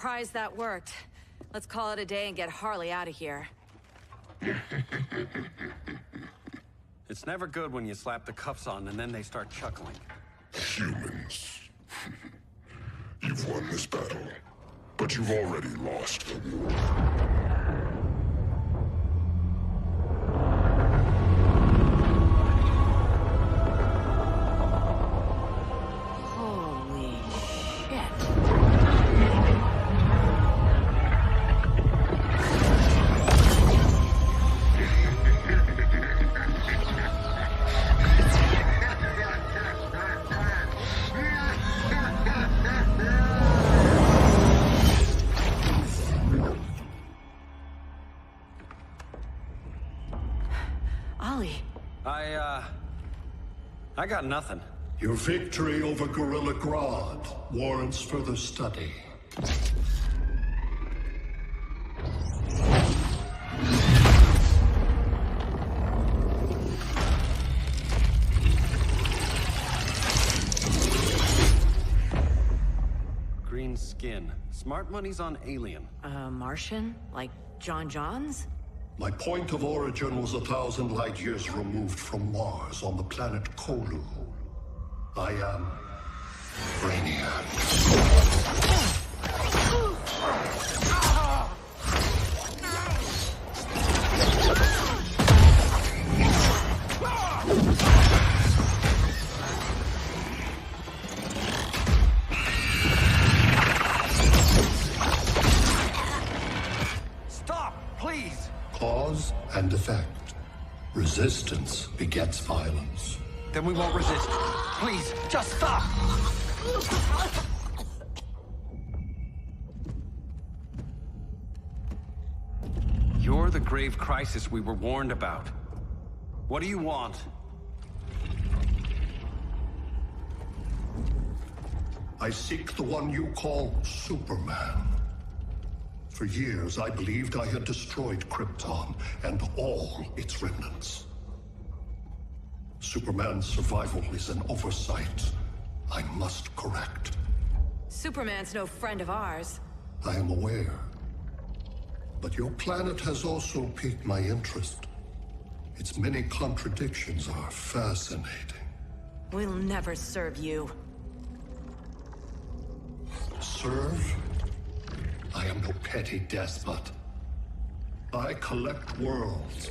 surprised that worked. Let's call it a day and get Harley out of here. It's never good when you slap the cuffs on and then they start chuckling. Humans. You've won this battle, but you've already lost the war. Holy shit. Ollie. I got nothing. Your victory over Gorilla Grodd warrants further study. Green skin. Smart money's on alien. Martian? Like John Johns? My point of origin was 1,000 light years removed from Mars on the planet Kolu. I am Brainiac. Stop, please! Cause and effect. Resistance begets violence. Then we won't resist. Please, just stop! You're the grave crisis we were warned about. What do you want? I seek the one you call Superman. For years, I believed I had destroyed Krypton and all its remnants. Superman's survival is an oversight I must correct. Superman's no friend of ours. I am aware. But your planet has also piqued my interest. Its many contradictions are fascinating. We'll never serve you. Serve? I am no petty despot. I collect worlds,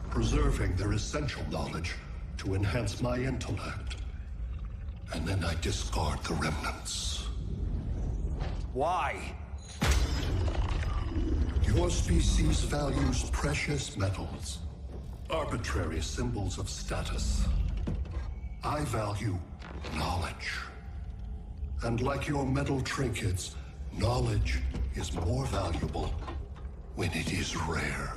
preserving their essential knowledge to enhance my intellect. And then I discard the remnants. Why? Your species values precious metals, arbitrary symbols of status. I value knowledge. And like your metal trinkets, knowledge is more valuable when it is rare.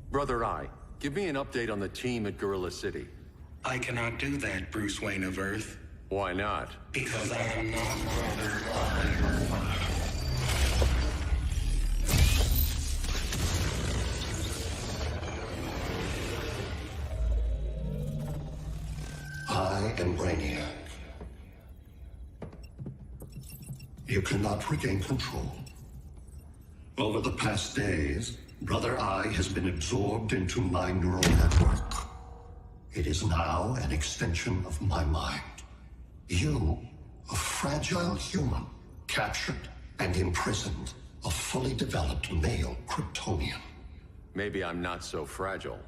Brother Eye, give me an update on the team at Gorilla City. I cannot do that, Bruce Wayne of Earth. Why not? Because I am not Brother Eye. I am Brainiac. You cannot regain control. Over the past days, Brother Eye has been absorbed into my neural network. It is now an extension of my mind. You, a fragile human, captured and imprisoned a fully developed male Kryptonian. Maybe I'm not so fragile.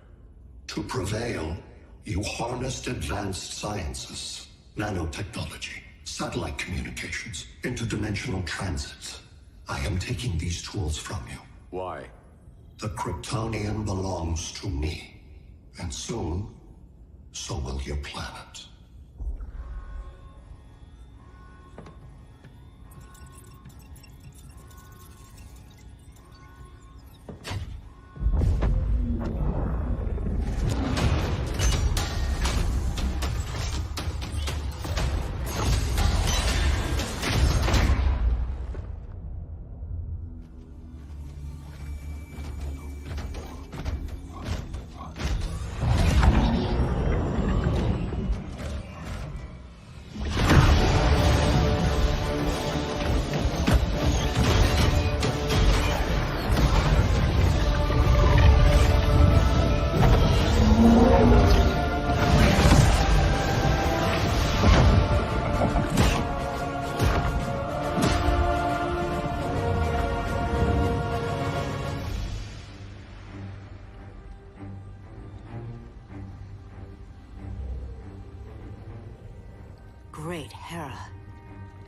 To prevail, you harnessed advanced sciences, nanotechnology, satellite communications, interdimensional transit. I am taking these tools from you. Why? The Kryptonian belongs to me, and soon, so will your planet.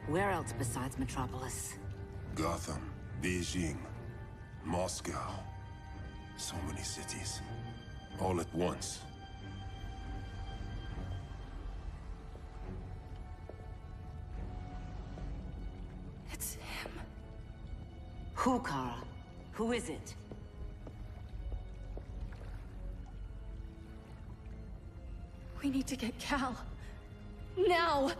Where else besides Metropolis? Gotham, Beijing, Moscow. So many cities. All at once. It's him. Who, Kara? Who is it? We need to get Cal. Now!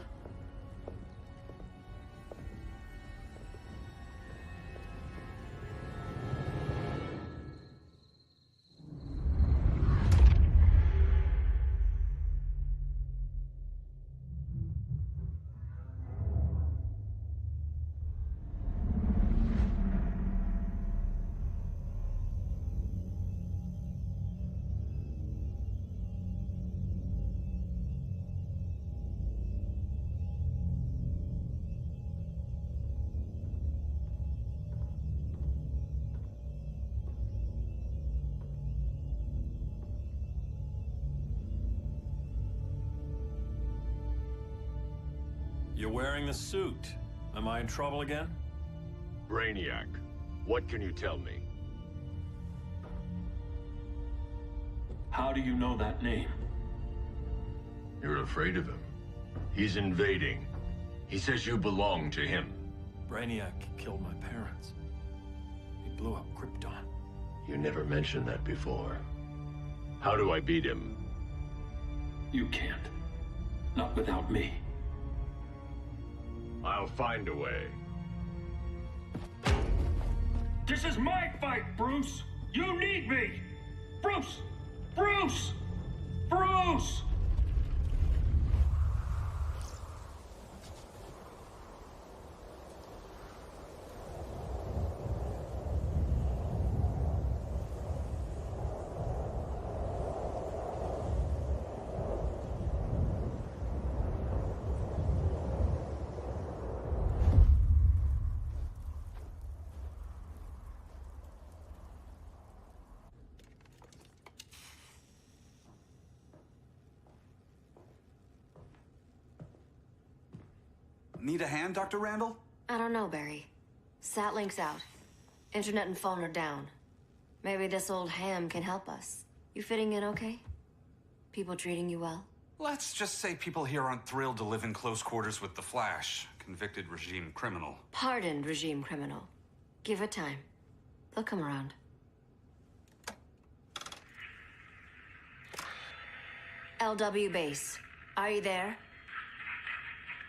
You're wearing the suit. Am I in trouble again? Brainiac, what can you tell me? How do you know that name? You're afraid of him. He's invading. He says you belong to him. Brainiac killed my parents. He blew up Krypton. You never mentioned that before. How do I beat him? You can't. Not without me. I'll find a way. This is my fight, Bruce! You need me! Bruce! Bruce! Bruce! Need a hand, Dr. Randall? I don't know, Barry. Satlink's out. Internet and phone are down. Maybe this old ham can help us. You fitting in okay? People treating you well? Let's just say people here aren't thrilled to live in close quarters with the Flash, convicted regime criminal. Pardoned regime criminal. Give it time. They'll come around. LW base. Are you there?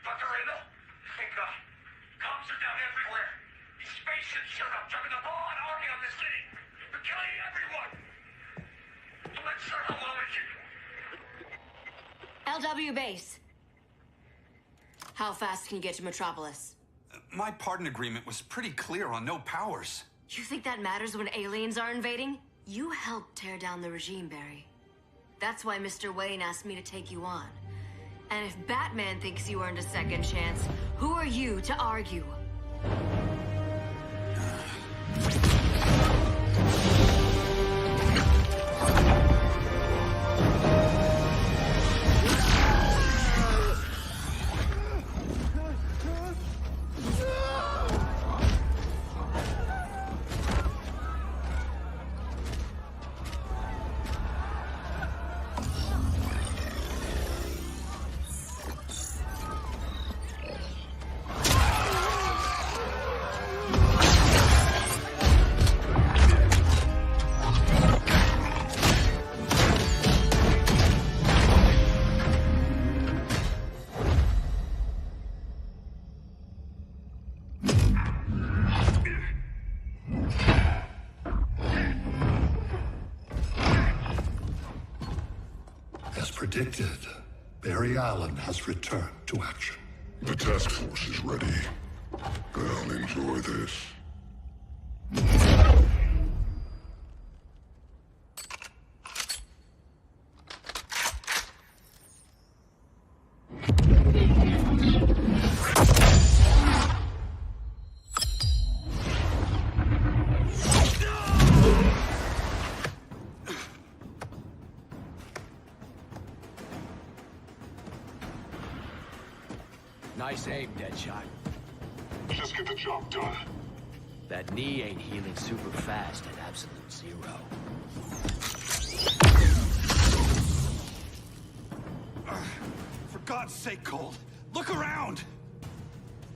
Dr. Randall? Thank God. Cops are down everywhere. These spaceships showed up, driving the ball and army on this city. They're killing everyone. Let's start a LW base. How fast can you get to Metropolis? My pardon agreement was pretty clear on no powers. You think that matters when aliens are invading? You helped tear down the regime, Barry. That's why Mr. Wayne asked me to take you on. And if Batman thinks you earned a second chance, who are you to argue? As predicted, Barry Allen has returned to action. The task force is ready. I'll enjoy this. Nice aim, Deadshot. Just get the job done. That knee ain't healing super fast at absolute zero. For God's sake, Cole, look around!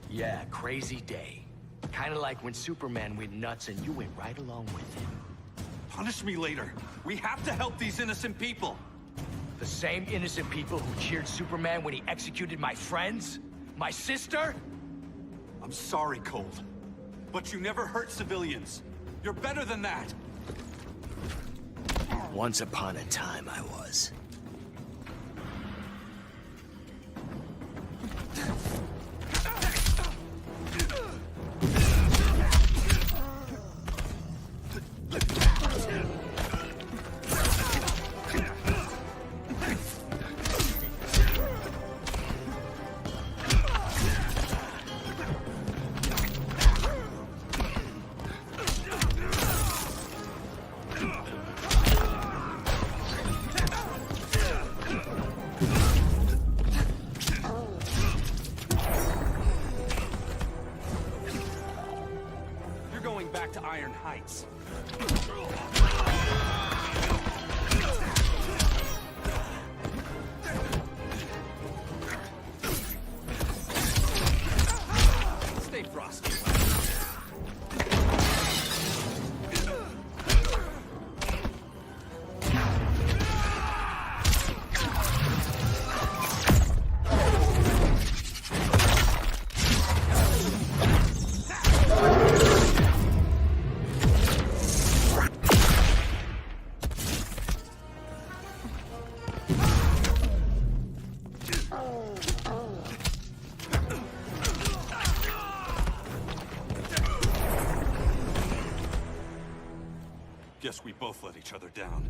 Yeah, crazy day. Kinda like when Superman went nuts and you went right along with him. Punish me later. We have to help these innocent people. The same innocent people who cheered Superman when he executed my friends? My sister? I'm sorry, Cole. But you never hurt civilians. You're better than that. Once upon a time, I was. To Iron Heights. Stay frosty. Guess we both let each other down.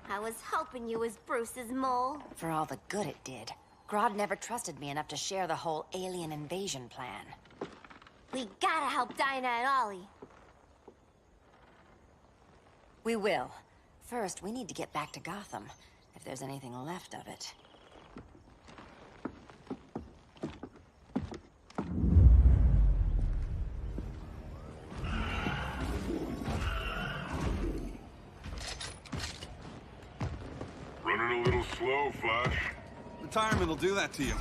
I was hoping you was Bruce's mole. For all the good it did. Grodd never trusted me enough to share the whole alien invasion plan. We gotta help Dinah and Ollie. We will. First, we need to get back to Gotham, if there's anything left of it. Running a little slow, Flash. Retirement will do that to you.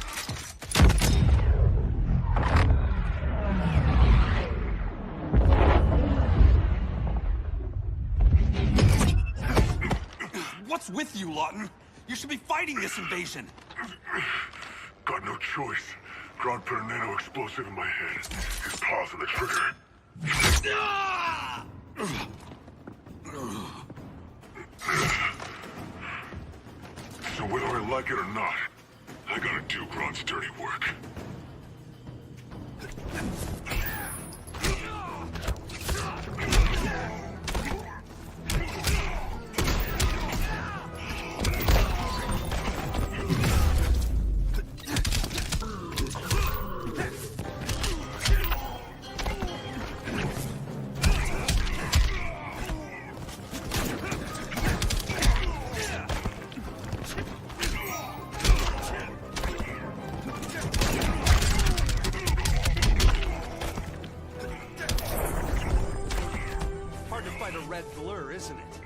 What's with you, Lawton? You should be fighting this invasion. Got no choice. Grodd put a nano-explosive in my head. His paws on the trigger. So whether I like it or not, I gotta do Grodd's dirty work. Isn't it?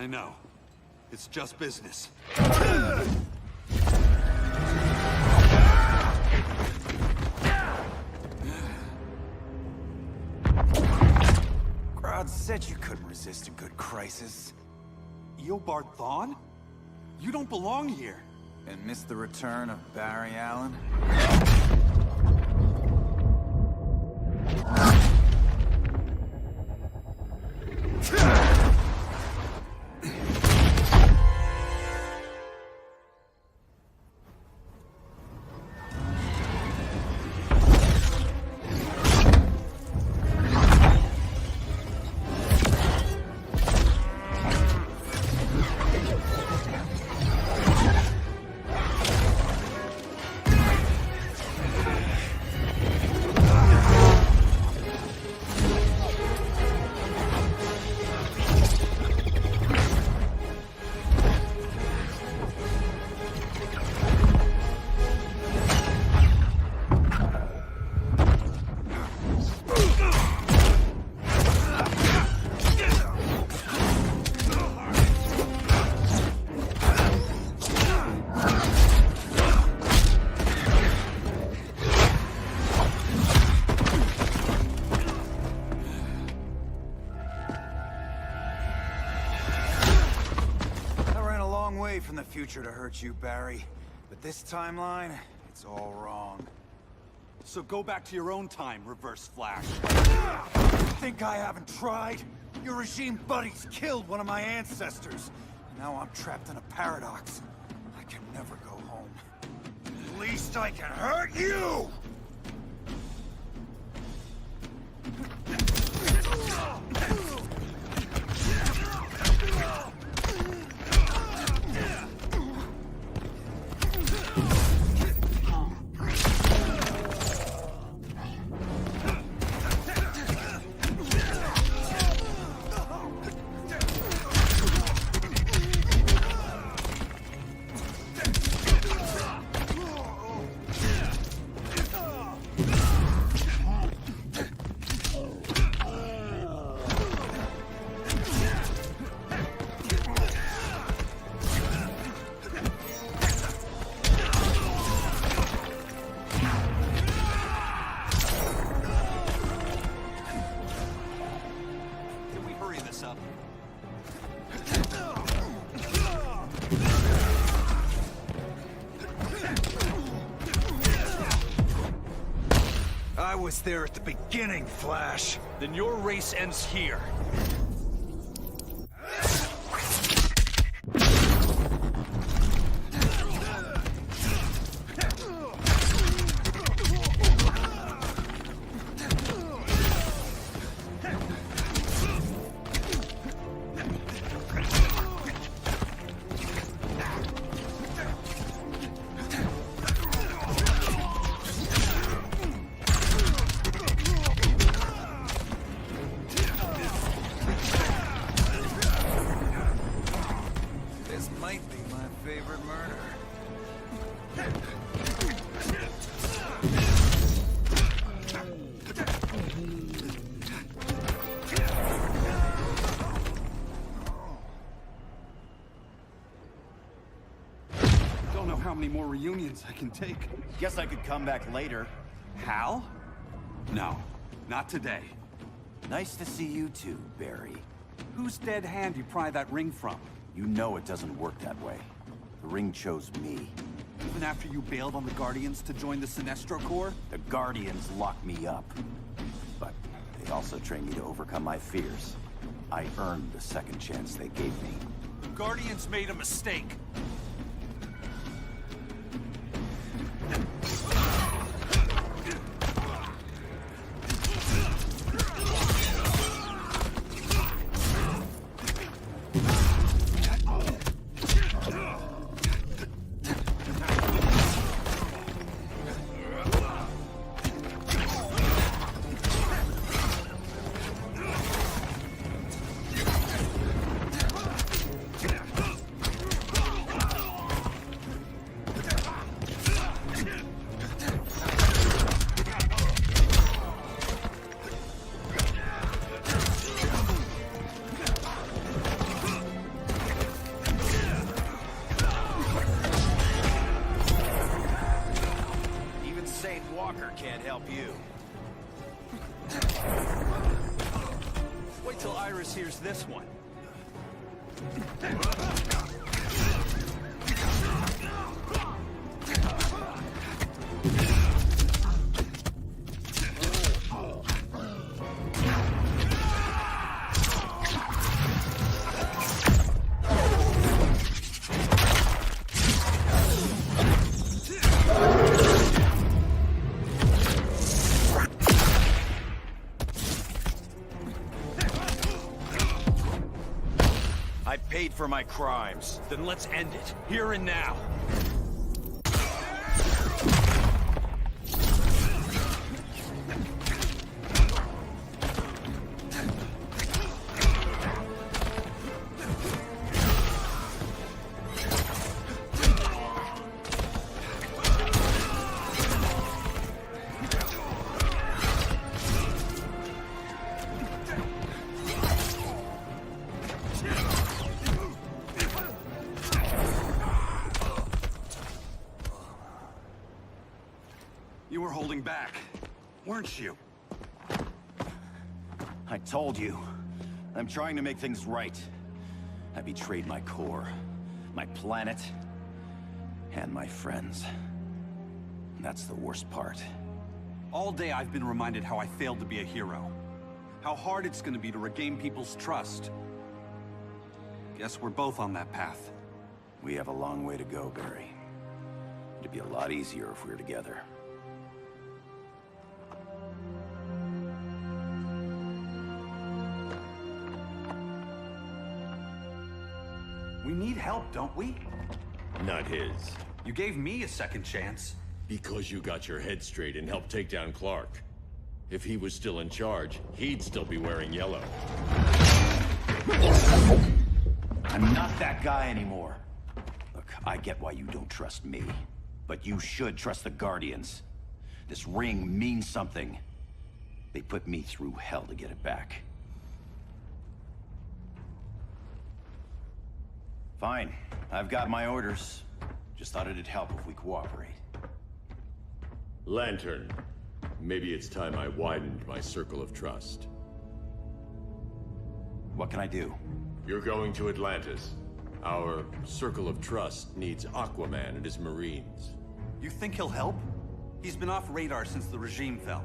I know. It's just business. Crowd said you couldn't resist a good crisis. Eobard Thawne? You don't belong here. And miss the return of Barry Allen? From the future to hurt you, Barry. But this timeline, it's all wrong. So go back to your own time, Reverse Flash. Think I haven't tried? Your regime buddies killed one of my ancestors. Now I'm trapped in a paradox. I can never go home. At least I can hurt you! I was there at the beginning, Flash. Then your race ends here. How many more reunions I can take? Guess I could come back later. Hal? No, not today. Nice to see you too, Barry. Whose dead hand you pry that ring from? You know it doesn't work that way. The ring chose me. Even after you bailed on the Guardians to join the Sinestro Corps? The Guardians locked me up. But they also trained me to overcome my fears. I earned the second chance they gave me. The Guardians made a mistake. yours, here's this one. I paid for my crimes. Then let's end it, here and now. You were holding back, weren't you? I told you. I'm trying to make things right. I betrayed my core, my planet, and my friends. That's the worst part. All day I've been reminded how I failed to be a hero. How hard it's gonna be to regain people's trust. Guess we're both on that path. We have a long way to go, Barry. It'd be a lot easier if we were together. We need help, don't we? Not his. You gave me a second chance. Because you got your head straight and helped take down Clark. If he was still in charge, he'd still be wearing yellow. I'm not that guy anymore. Look, I get why you don't trust me. But you should trust the Guardians. This ring means something. They put me through hell to get it back. Fine. I've got my orders. Just thought it'd help if we cooperate. Lantern. Maybe it's time I widened my circle of trust. What can I do? You're going to Atlantis. Our circle of trust needs Aquaman and his Marines. You think he'll help? He's been off radar since the regime fell.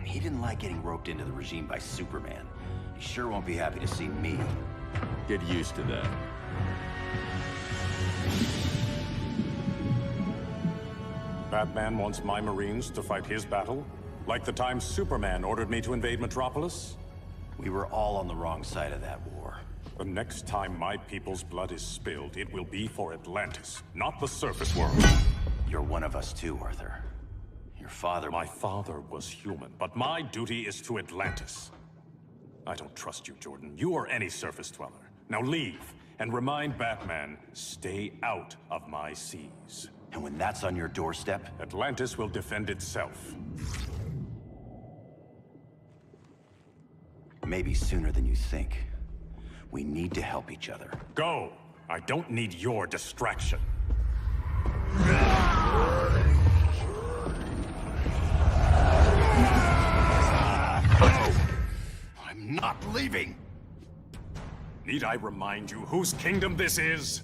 He didn't like getting roped into the regime by Superman. He sure won't be happy to see me. Get used to that. Batman wants my Marines to fight his battle? Like the time Superman ordered me to invade Metropolis? We were all on the wrong side of that war. The next time my people's blood is spilled, it will be for Atlantis, not the surface world. You're one of us too, Arthur. Your father... My father was human, but my duty is to Atlantis. I don't trust you, Jordan. You or any surface dweller. Now leave, and remind Batman, stay out of my seas. And when that's on your doorstep... Atlantis will defend itself. Maybe sooner than you think. We need to help each other. Go! I don't need your distraction. I'm not leaving! Need I remind you whose kingdom this is?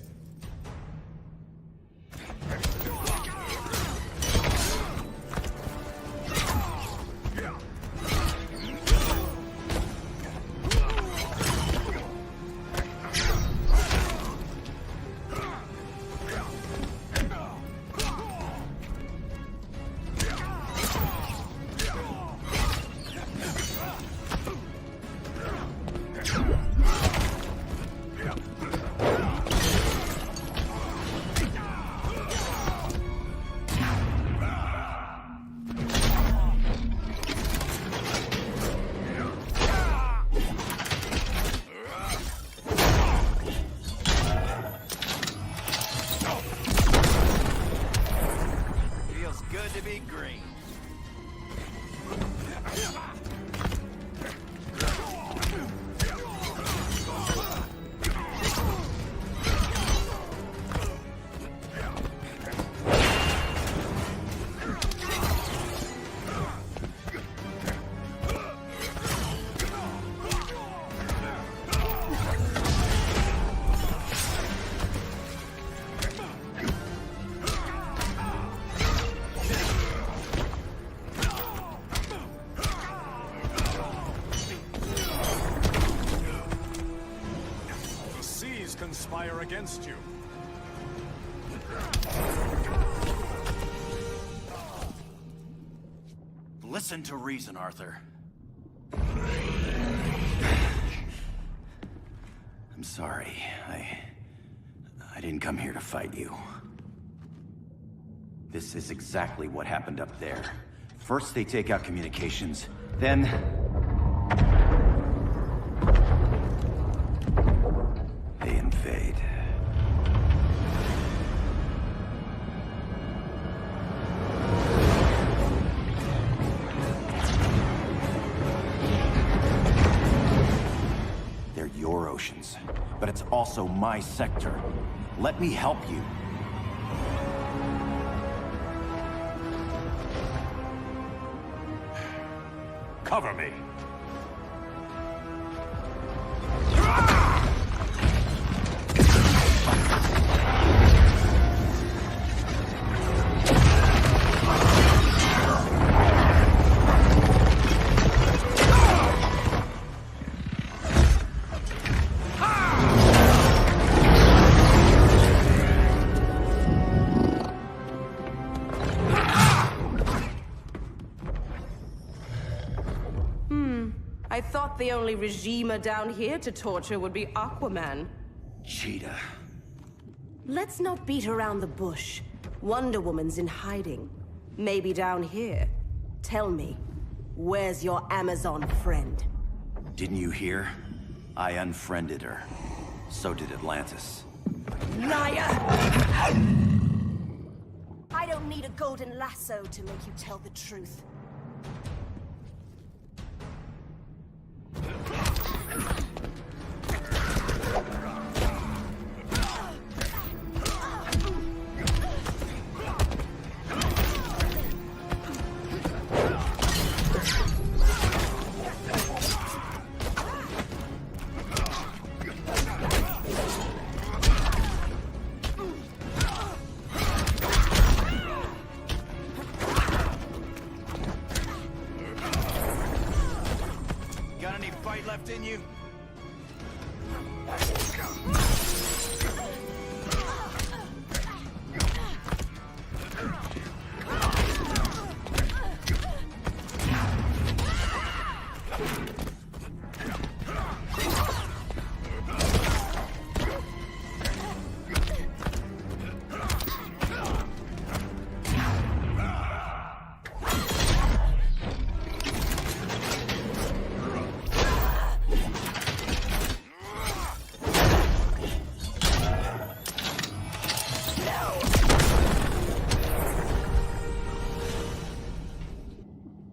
conspire against you. Listen to reason, Arthur. I'm sorry. I didn't come here to fight you. This is exactly what happened up there. First they take out communications, then... they invade. They're your oceans, but it's also my sector. Let me help you. Cover me. I thought the only regimer down here to torture would be Aquaman. Cheetah. Let's not beat around the bush. Wonder Woman's in hiding. Maybe down here. Tell me, where's your Amazon friend? Didn't you hear? I unfriended her. So did Atlantis. Liar! I don't need a golden lasso to make you tell the truth. Got any fight left in you?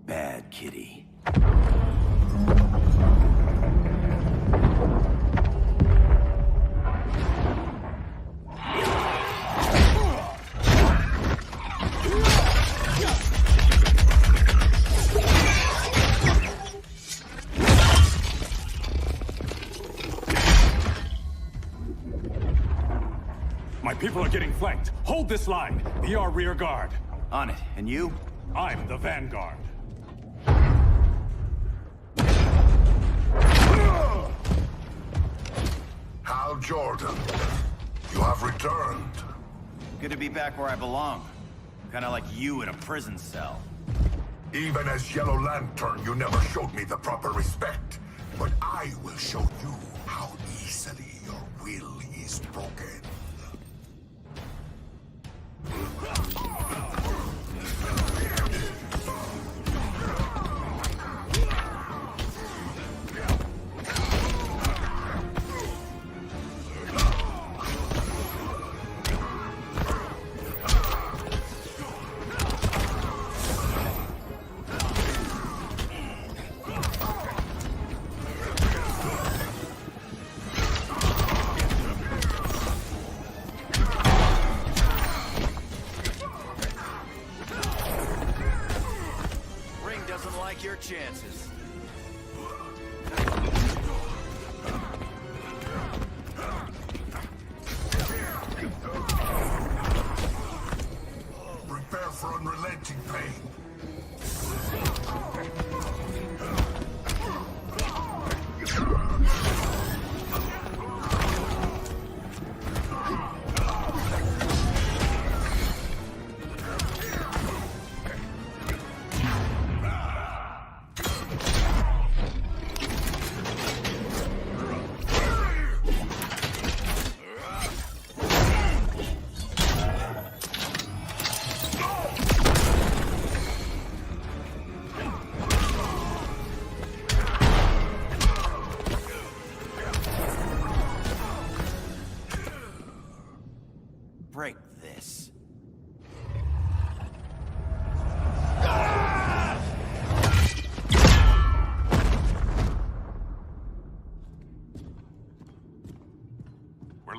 Bad kitty. My people are getting flanked. Hold this line. Be our rear guard. On it. And you? I'm the vanguard. Hal Jordan, you have returned. Good to be back where I belong. Kinda like you in a prison cell. Even as Yellow Lantern, you never showed me the proper respect. But I will show you how easily your will is broken. Your chances. Prepare for unrelenting pain.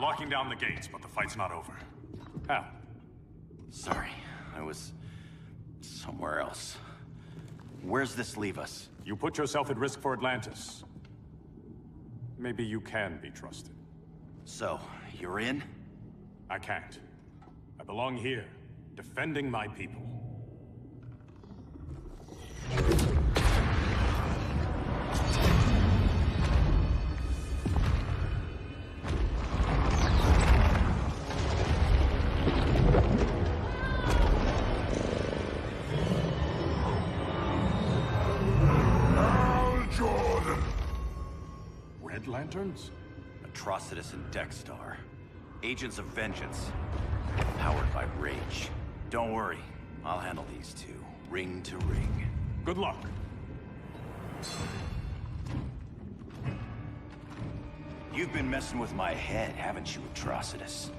locking down the gates, but the fight's not over. Hal. Sorry, I was somewhere else. Where's this leave us? You put yourself at risk for Atlantis. Maybe you can be trusted. So, you're in? I can't. I belong here, defending my people. Red Lanterns? Atrocitus and Dexstar. Agents of Vengeance. Powered by rage. Don't worry, I'll handle these two, ring to ring. Good luck. You've been messing with my head, haven't you, Atrocitus?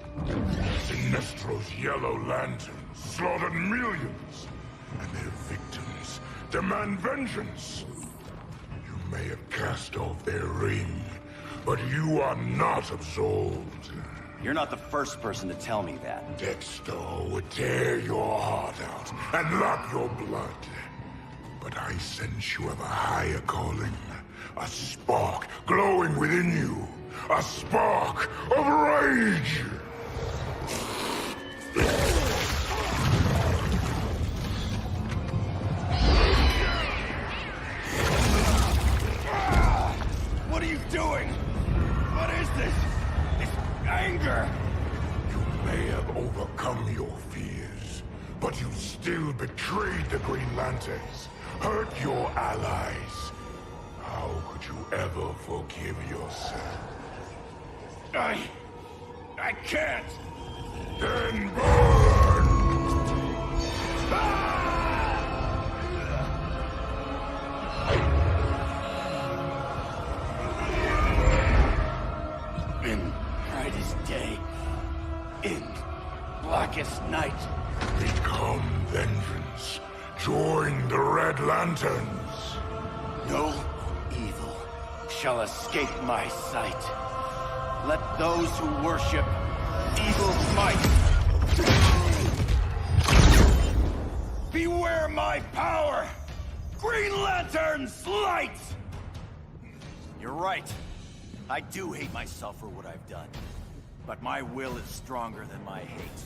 Sinestro's Yellow Lanterns slaughtered millions, and their victims demand vengeance. You may have cast off their ring, but you are not absolved. You're not the first person to tell me that. Dexter would tear your heart out and lap your blood. But I sense you have a higher calling. A spark glowing within you. A spark of rage! What are you doing? What is this? This anger! You may have overcome your fears, but you still betrayed the Green Lanterns, hurt your allies. How could you ever forgive yourself? I can't! Then burn! In brightest day, in blackest night. Become vengeance. Join the Red Lanterns. No evil shall escape my sight. Let those who worship evil's might beware my power! Green Lantern's light! You're right. I do hate myself for what I've done. But my will is stronger than my hate.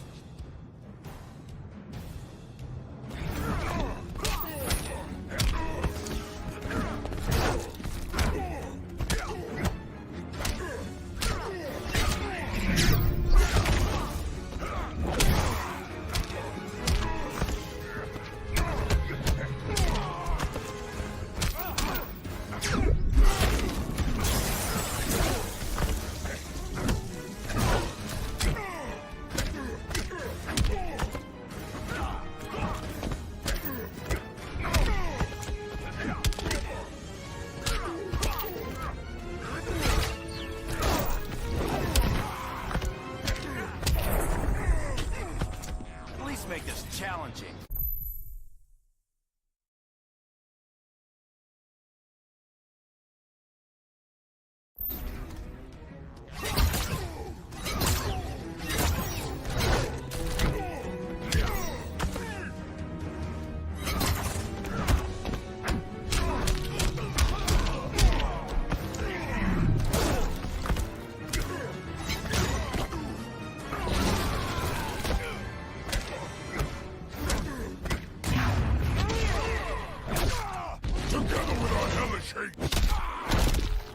Make this challenging.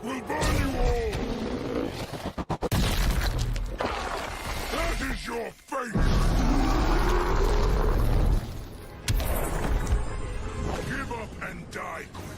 We'll burn you all! That is your fate! Give up and die quickly.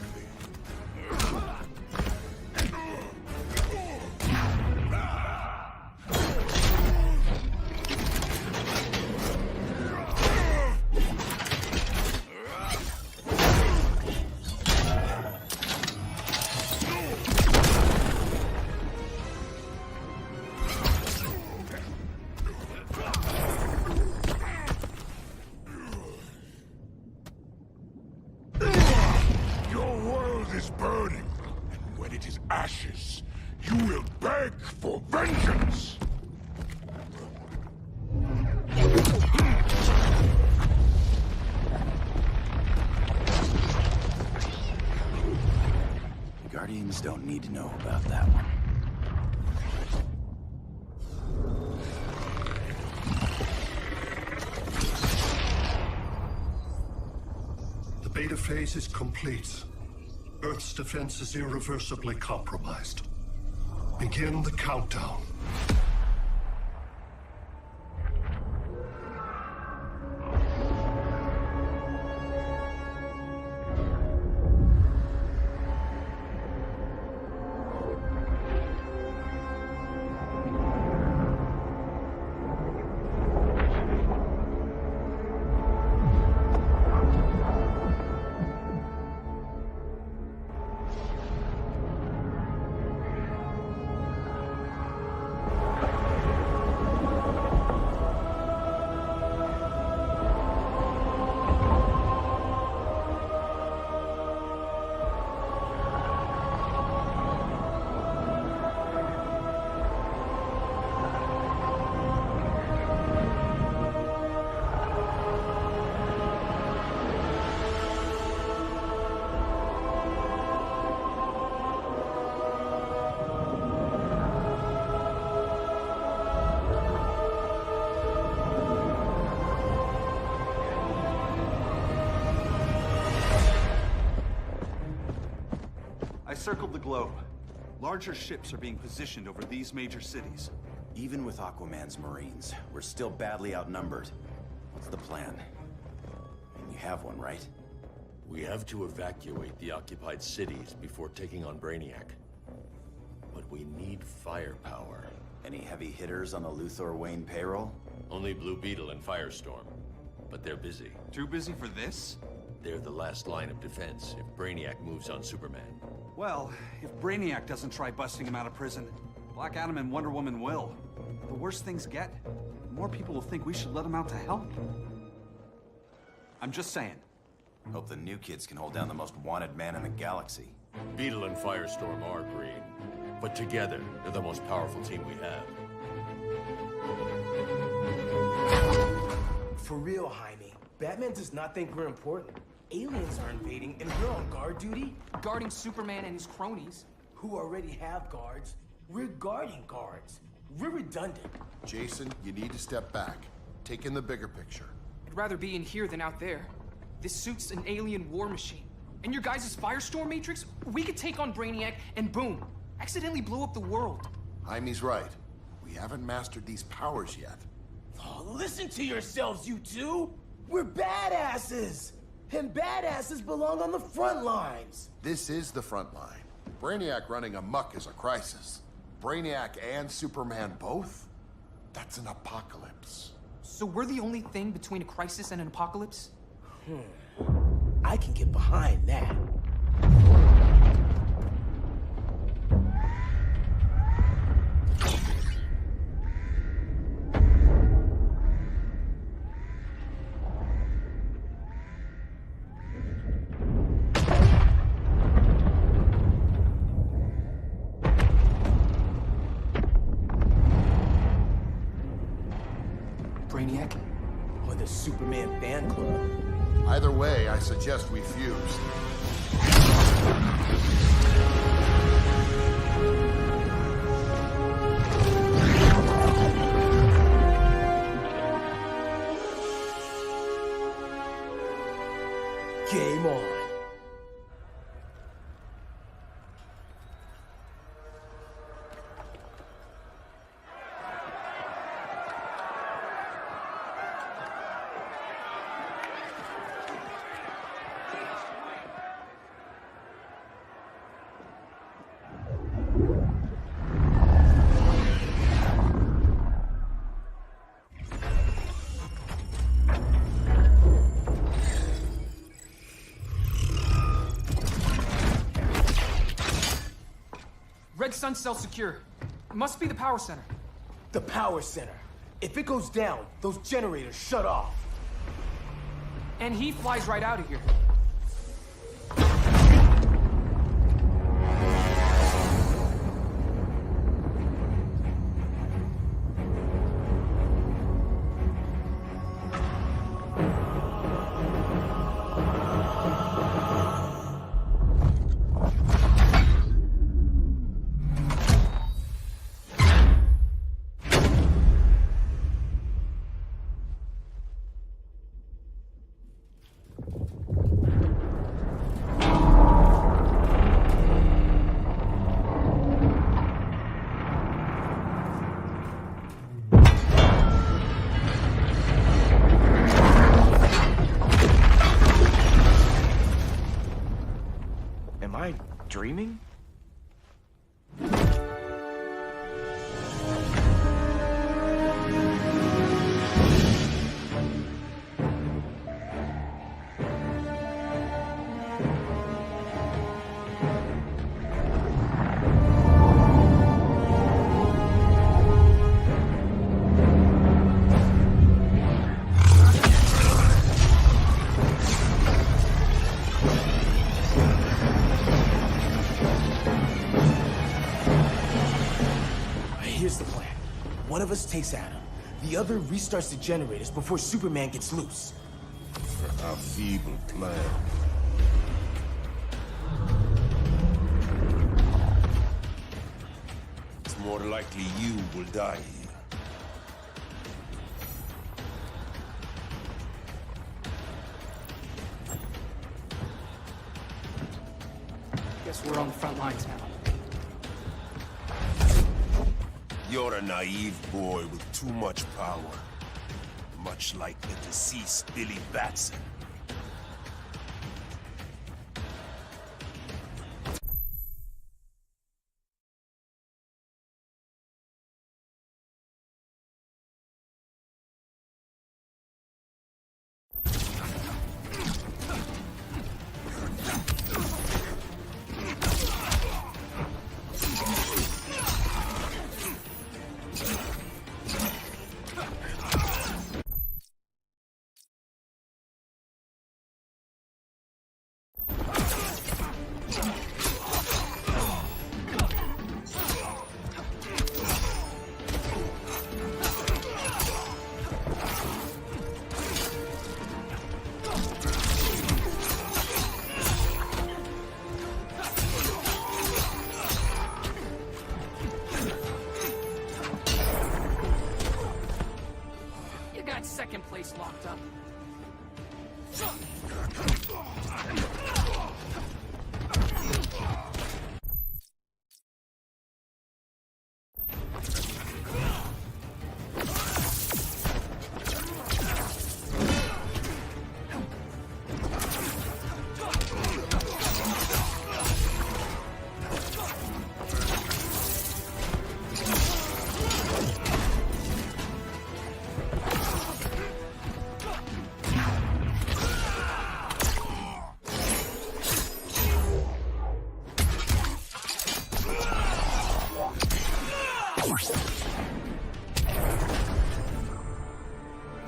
Is burning, and when it is ashes, you will beg for vengeance! Guardians don't need to know about that one. The beta phase is complete. Earth's defense is irreversibly compromised. Begin the countdown. I circled the globe. Larger ships are being positioned over these major cities. Even with Aquaman's Marines, we're still badly outnumbered. What's the plan? And you have one, right? We have to evacuate the occupied cities before taking on Brainiac. But we need firepower. Any heavy hitters on the Luthor Wayne payroll? Only Blue Beetle and Firestorm. But they're busy. Too busy for this? They're the last line of defense if Brainiac moves on Superman. Well, if Brainiac doesn't try busting him out of prison, Black Adam and Wonder Woman will. The worse things get, the more people will think we should let him out to help. I'm just saying. Hope the new kids can hold down the most wanted man in the galaxy. Beetle and Firestorm are green, but together, they're the most powerful team we have. For real, Jaime, Batman does not think we're important. Aliens are invading, and we're on guard duty? Guarding Superman and his cronies. Who already have guards. We're guarding guards. We're redundant. Jason, you need to step back. Take in the bigger picture. I'd rather be in here than out there. This suit's an alien war machine. And your guys' Firestorm Matrix, we could take on Brainiac and boom, accidentally blow up the world. Jaime's right. We haven't mastered these powers yet. Oh, listen to yourselves, you two! We're badasses! And badasses belong on the front lines! This is the front line. Brainiac running amok is a crisis. Brainiac and Superman both? That's an apocalypse. So we're the only thing between a crisis and an apocalypse? I can get behind that. Brainiac? Or the Superman fan club? Either way, I suggest we fuse. Game on. Red Sun cell secure. It must be the power center. The power center. If it goes down, those generators shut off. And he flies right out of here. dreaming? Here's the plan. One of us takes Adam. The other restarts the generators before Superman gets loose. A feeble plan. It's more likely you will die here. Guess we're on the front lines now. You're a naive boy with too much power. Much like the deceased Billy Batson. Second place locked up.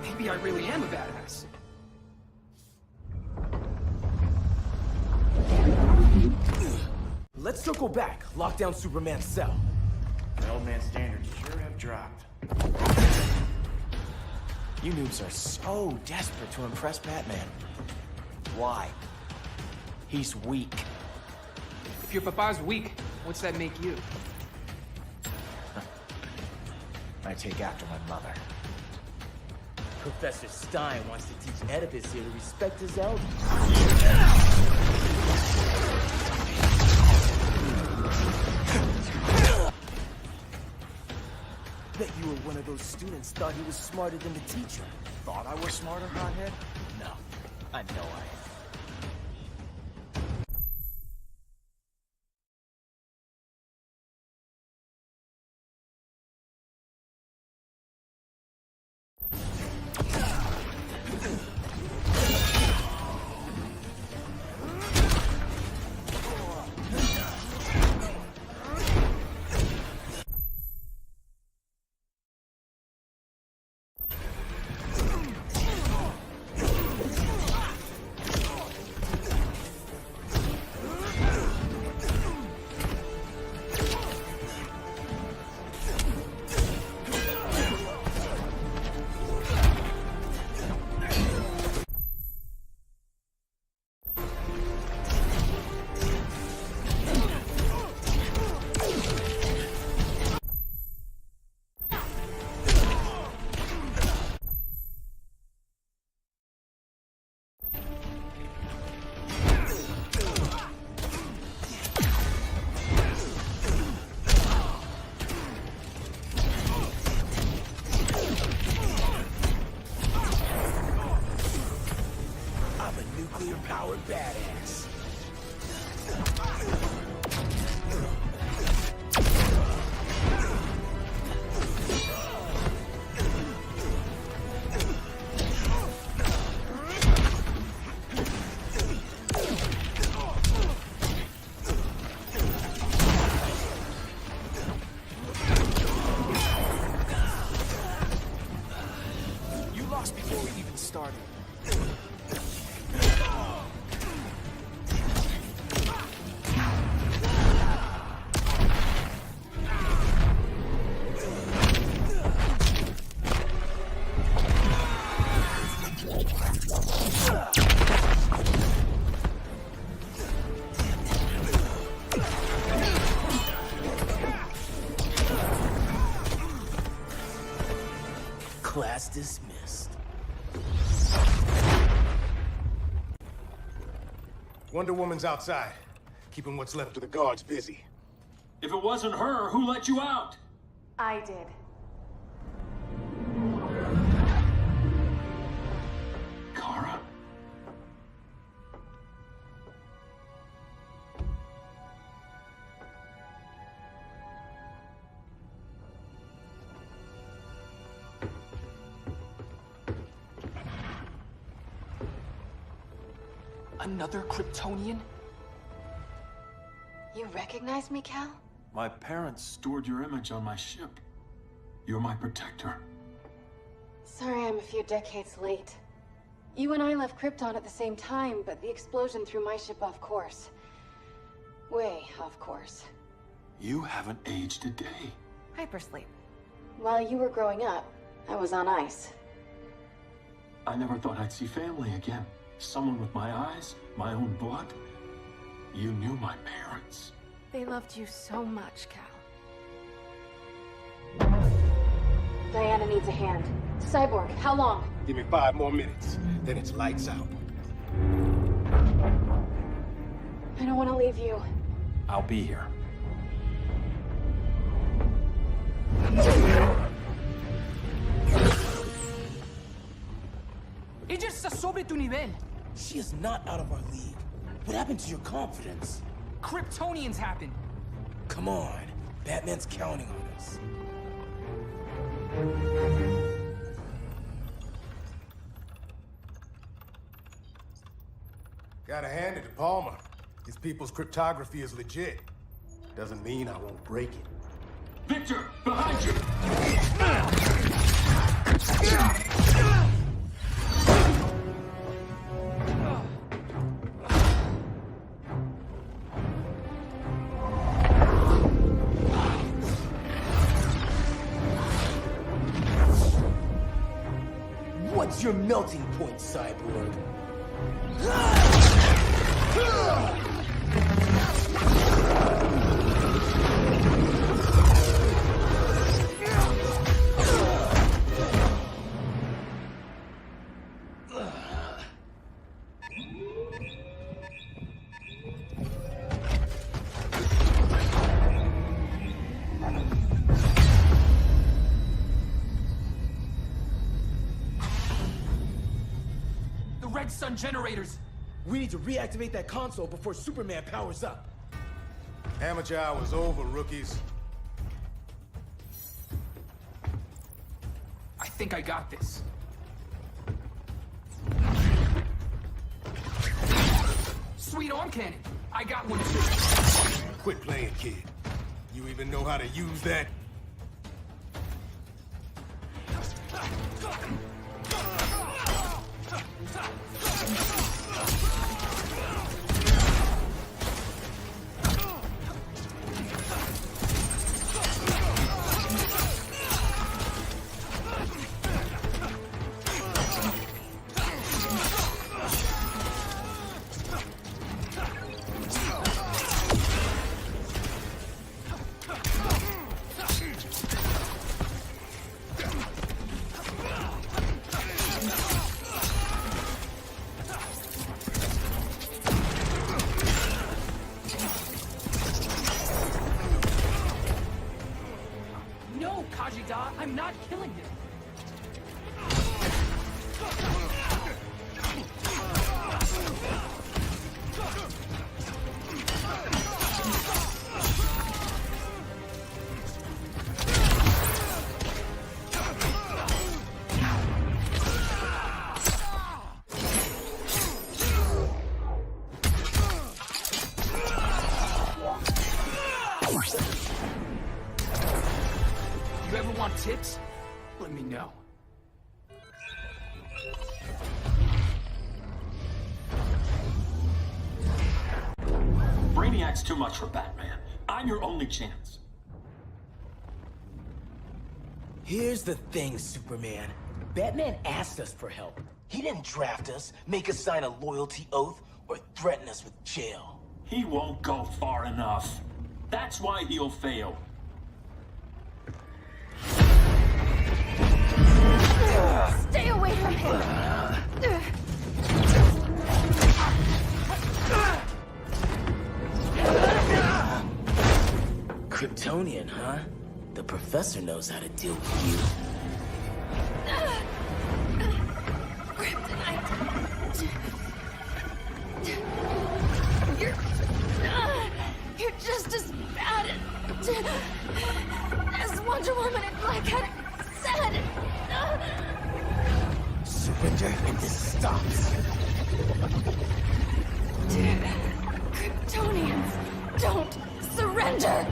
Maybe I really am a badass. Let's circle back, lock down Superman's cell. The old man's standards sure have dropped. You noobs are so desperate to impress Batman. Why? He's weak. If your papa's weak, what's that make you? I take after my mother. Professor Stein wants to teach Oedipus here to respect his elders. Bet you were one of those students thought he was smarter than the teacher. Thought I was smarter, hothead? No, I know I am. Class dismissed. Wonder Woman's outside, keeping what's left of the guards busy. If it wasn't her, who let you out? I did. Kara? Another Kryptonian? You recognize me, Cal? My parents stored your image on my ship. You're my protector. Sorry I'm a few decades late. You and I left Krypton at the same time, but the explosion threw my ship off course. Way off course. You haven't aged a day. Hypersleep. While you were growing up, I was on ice. I never thought I'd see family again. Someone with my eyes, my own blood. You knew my parents. They loved you so much, Cal. Diana needs a hand. Cyborg, how long? Give me 5 more minutes, then it's lights out. I don't want to leave you. I'll be here. Ella está sobre tu nivel. She is not out of our league. What happened to your confidence? Kryptonians happen. Come on. Batman's counting on us. Gotta hand it to Palmer. His people's cryptography is legit. Doesn't mean I won't break it. Victor, behind you! What's your melting point, Cyborg? Red Sun generators! We need to reactivate that console before Superman powers up. Amateur hour's over, rookies. I think I got this. Sweet arm cannon! I got one too. Quit playing, kid. You even know how to use that? I'm not killing him. You ever want tips? Let me know. Brainiac's too much for Batman. I'm your only chance. Here's the thing, Superman. Batman asked us for help. He didn't draft us, make us sign a loyalty oath, or threaten us with jail. He won't go far enough. That's why he'll fail. Stay away from him! Kryptonian, huh? The professor knows how to deal with you. Kryptonite! You're just as bad as Wonder Woman and Blackheart said! Surrender and this stops. Kryptonians don't surrender!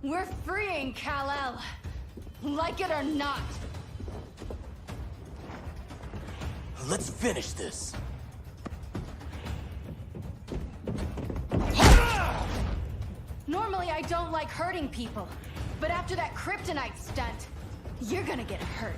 We're freeing Kal-El, like it or not. Let's finish this. Normally I don't like hurting people, but after that kryptonite stunt, you're gonna get hurt.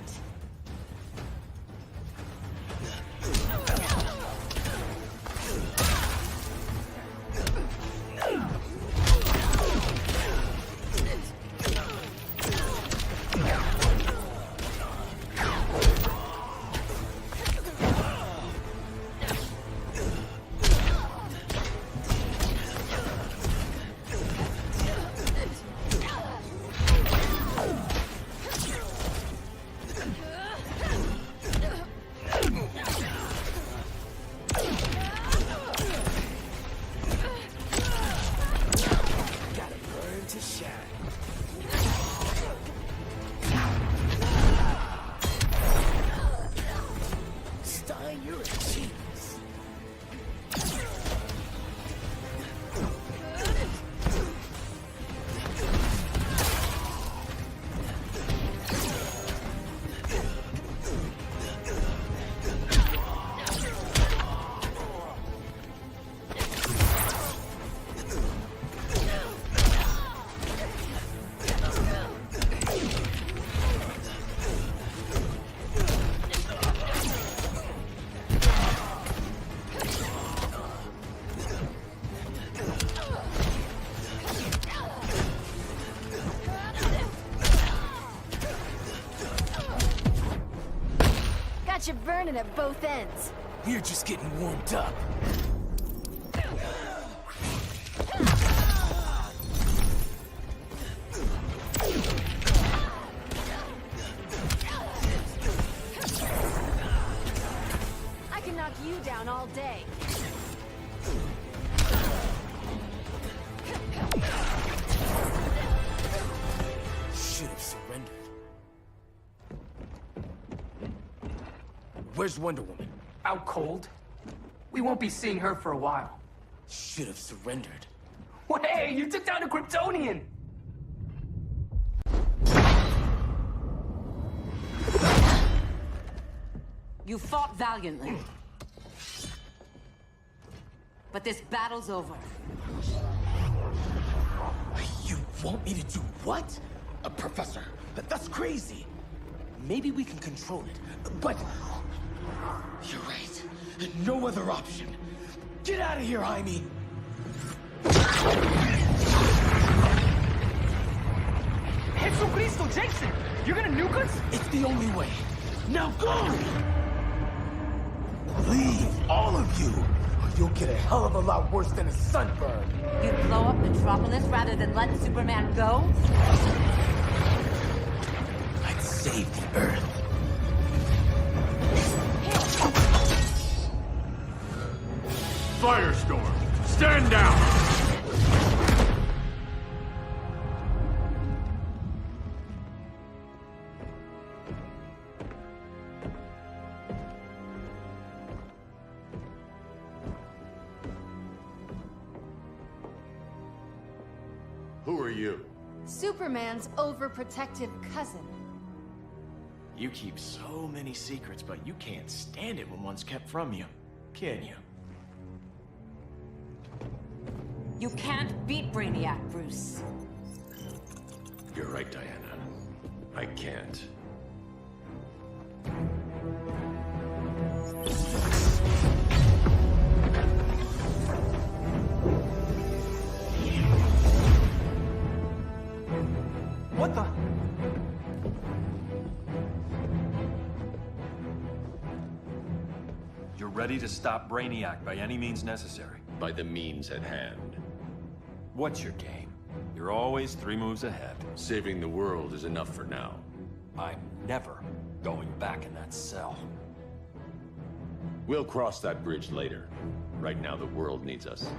Got you burning at both ends. We're just getting warmed up. I can knock you down all day. Should have surrendered. Where's Wonder Woman? Out cold? We won't be seeing her for a while. Should have surrendered. What? Hey, you took down a Kryptonian! You fought valiantly. But this battle's over. You want me to do what? Professor, that's crazy. Maybe we can control it, but... You're right. No other option. Get out of here, Jaime! Jesucristo, Jason! You're gonna nuke us? It's the only way. Now go! Leave, all of you, or you'll get a hell of a lot worse than a sunburn. You'd blow up Metropolis rather than let Superman go? I'd save the Earth. Firestorm, stand down! Who are you? Superman's overprotective cousin. You keep so many secrets, but you can't stand it when one's kept from you, can you? You can't beat Brainiac, Bruce. You're right, Diana. I can't. ready to stop Brainiac by any means necessary. By the means at hand. What's your game? You're always 3 moves ahead. Saving the world is enough for now. I'm never going back in that cell. We'll cross that bridge later. Right now, the world needs us.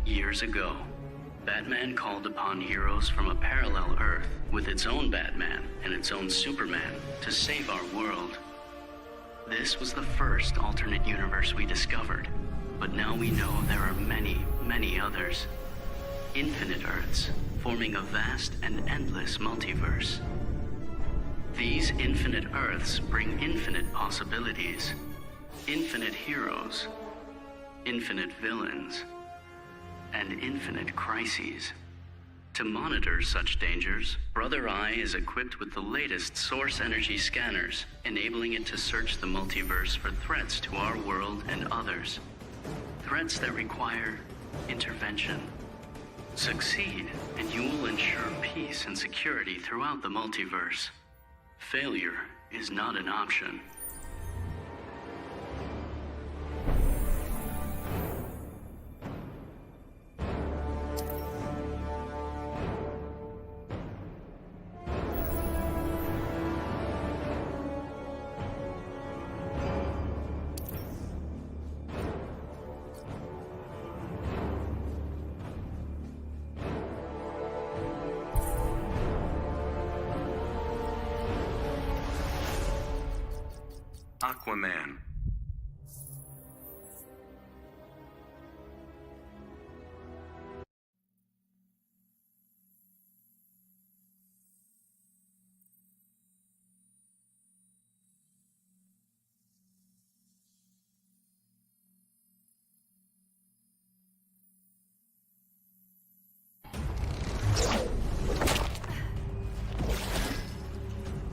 Years ago, Batman called upon heroes from a parallel Earth with its own Batman and its own Superman to save our world. This was the first alternate universe we discovered, but now we know there are many, many others. Infinite Earths, forming a vast and endless multiverse. These infinite Earths bring infinite possibilities, infinite heroes, infinite villains, and infinite crises. To monitor such dangers, Brother Eye is equipped with the latest source energy scanners, enabling it to search the multiverse for threats to our world and others. Threats that require intervention. Succeed, and you will ensure peace and security throughout the multiverse. Failure is not an option. Aquaman.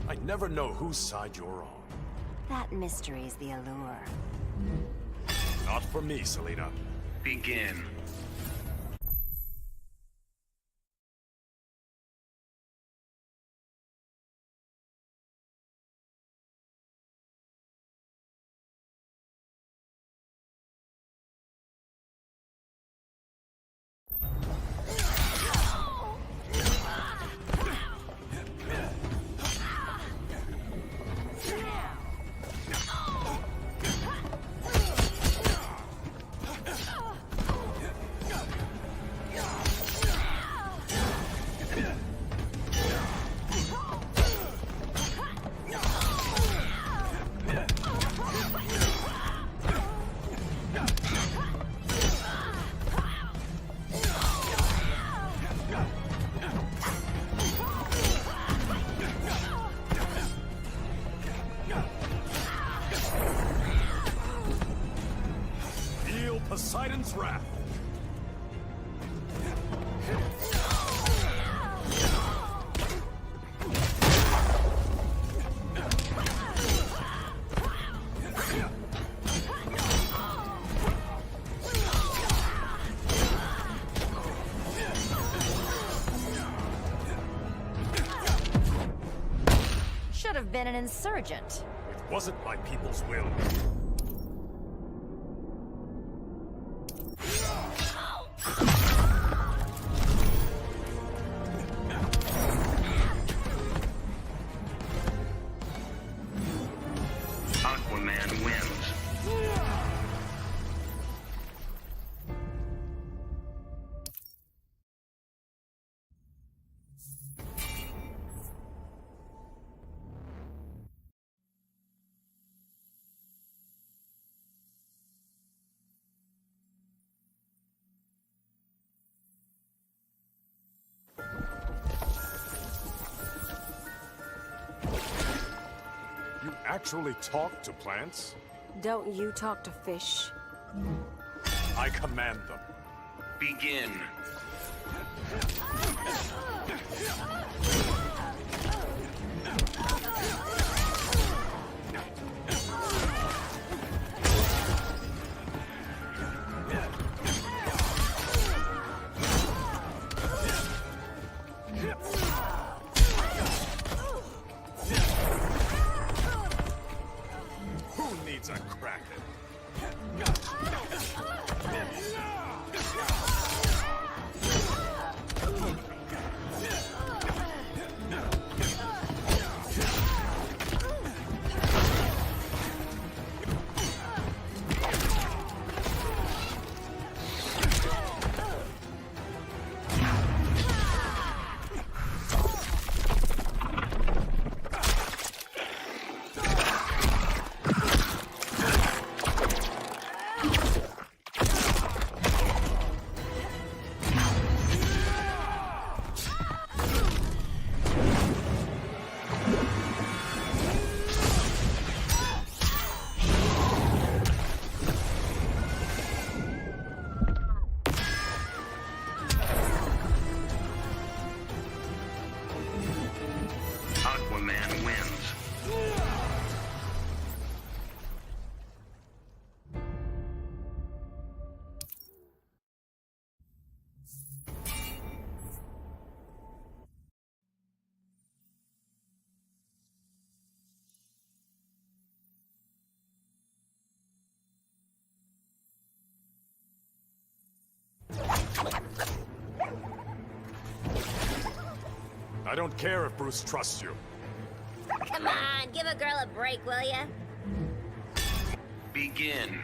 I never know whose side you're on. That mystery's the allure. Not for me, Selena. Begin. Poseidon's wrath. Should have been an insurgent. It wasn't my people's will. Aquaman wins. You actually talk to plants? Don't you talk to fish? I command them. Begin. Who needs a kraken? Superman wins. I don't care if Bruce trusts you. Come on, give a girl a break, will ya? Begin.